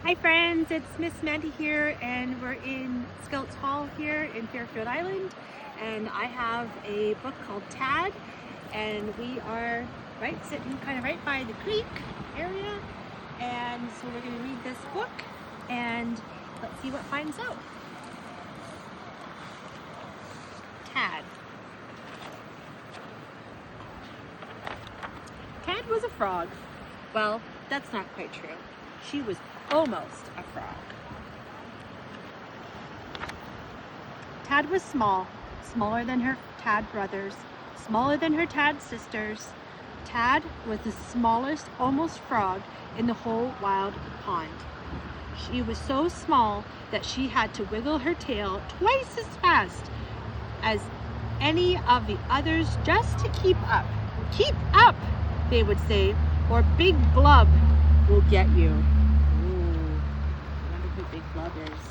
Hi friends, it's Ms.Mandy here and we're in Scouts Hall here in Fairfield Island, and I have a book called Tad, and we are sitting kind of right by the creek area, and so we're going to read this book and let's see what finds out. Tad. Tad was a frog. Well, that's not quite true. She was almost a frog. Tad was small, smaller than her tad brothers, smaller than her tad sisters. Tad was the smallest almost frog in the whole wild pond. She was so small that she had to wiggle her tail twice as fast as any of the others just to keep up. Keep up, they would say, or Big Blub will get you. Ooh, I wonder who Big Blub is.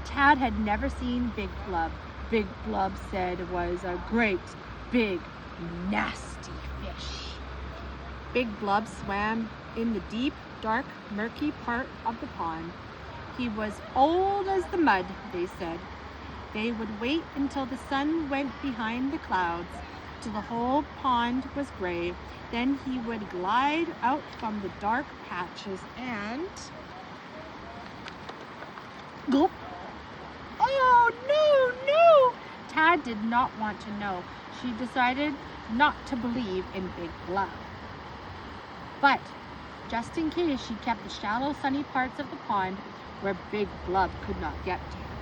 Tad had never seen Big Blub. Big Blub said was a great, big, nasty fish. Big Blub swam in the deep, dark, murky part of the pond. He was old as the mud, they said. They would wait until the sun went behind the clouds, till the whole pond was gray. Then he would glide out from the dark patches and gulp. Oh, no! Tad did not want to know. She decided not to believe in Big Blub. But just in case, she kept the shallow, sunny parts of the pond where Big Blub could not get to her.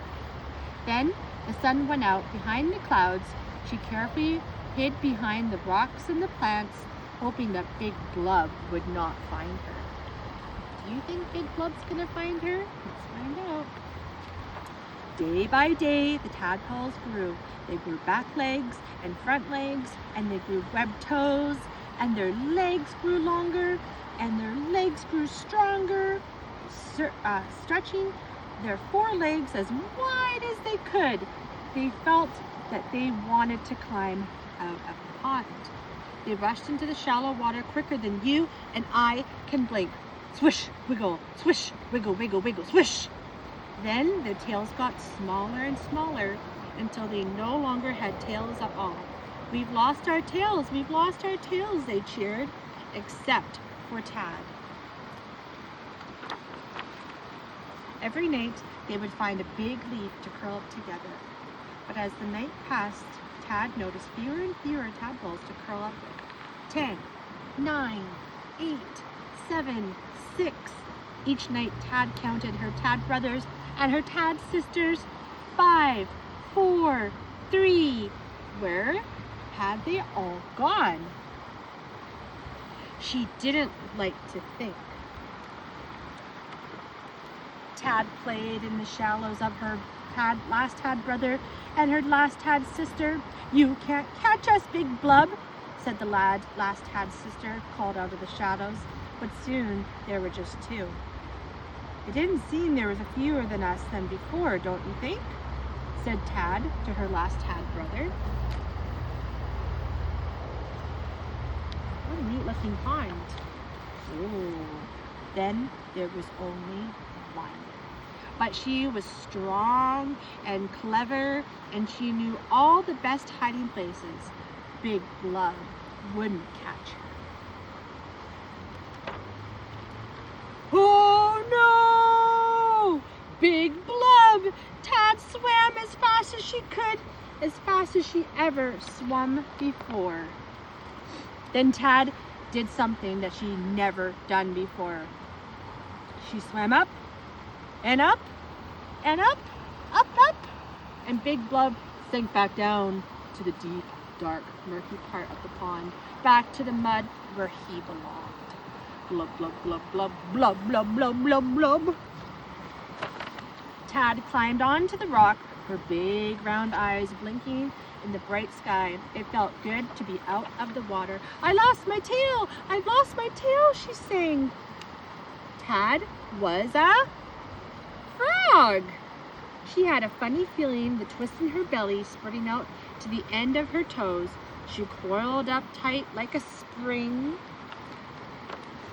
Then the sun went out behind the clouds. She carefully hid behind the rocks and the plants, hoping that Big Blub would not find her. Do you think Big Blub's gonna find her? Let's find out. Day by day, the tadpoles grew. They grew back legs and front legs, and they grew webbed toes, and their legs grew longer, and their legs grew stronger, stretching their forelegs as wide as they could. They felt that they wanted to climb out of the pond. They rushed into the shallow water quicker than you and I can blink. Swish, wiggle, swish, wiggle, wiggle, wiggle, swish. Then their tails got smaller and smaller until they no longer had tails at all. We've lost our tails, they cheered, except for Tad. Every night they would find a big leaf to curl up together. But as the night passed, Tad noticed fewer and fewer tadpoles to curl up with. 10, 9, 8, 7, 6. Each night Tad counted her tad brothers and her tad sisters. 5, 4, 3. Where had they all gone? She didn't like to think. Tad played in the shallows of her last tad brother and her last tad sister. You can't catch us, Big Blub, said the last tad sister, called out of the shadows. But soon there were just two. It didn't seem there was a fewer than us than before, don't you think? Said Tad to her last tad brother. What a neat looking pond. Ooh. Then there was only one. But she was strong and clever, and she knew all the best hiding places. Big Blub wouldn't catch her. Oh no! Big Blub! Tad swam as fast as she could, as fast as she ever swum before. Then Tad did something that she never done before. She swam up and up and up, and Big Blub sank back down to the deep, dark, murky part of the pond, back to the mud where he belonged. Blub, blub, blub, blub, blub, blub, blub, blub, blub. Tad climbed onto the rock, her big round eyes blinking in the bright sky. It felt good to be out of the water. I lost my tail, she sang. Tad was a frog. She had a funny feeling, the twist in her belly spreading out to the end of her toes. She coiled up tight like a spring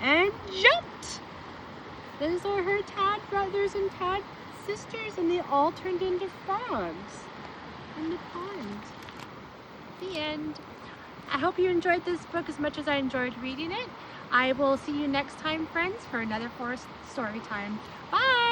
and jumped. Those are her tad brothers and tad sisters, and they all turned into frogs in the pond. The end. I hope you enjoyed this book as much as I enjoyed reading it. I will see you next time, friends, for another forest story time. Bye!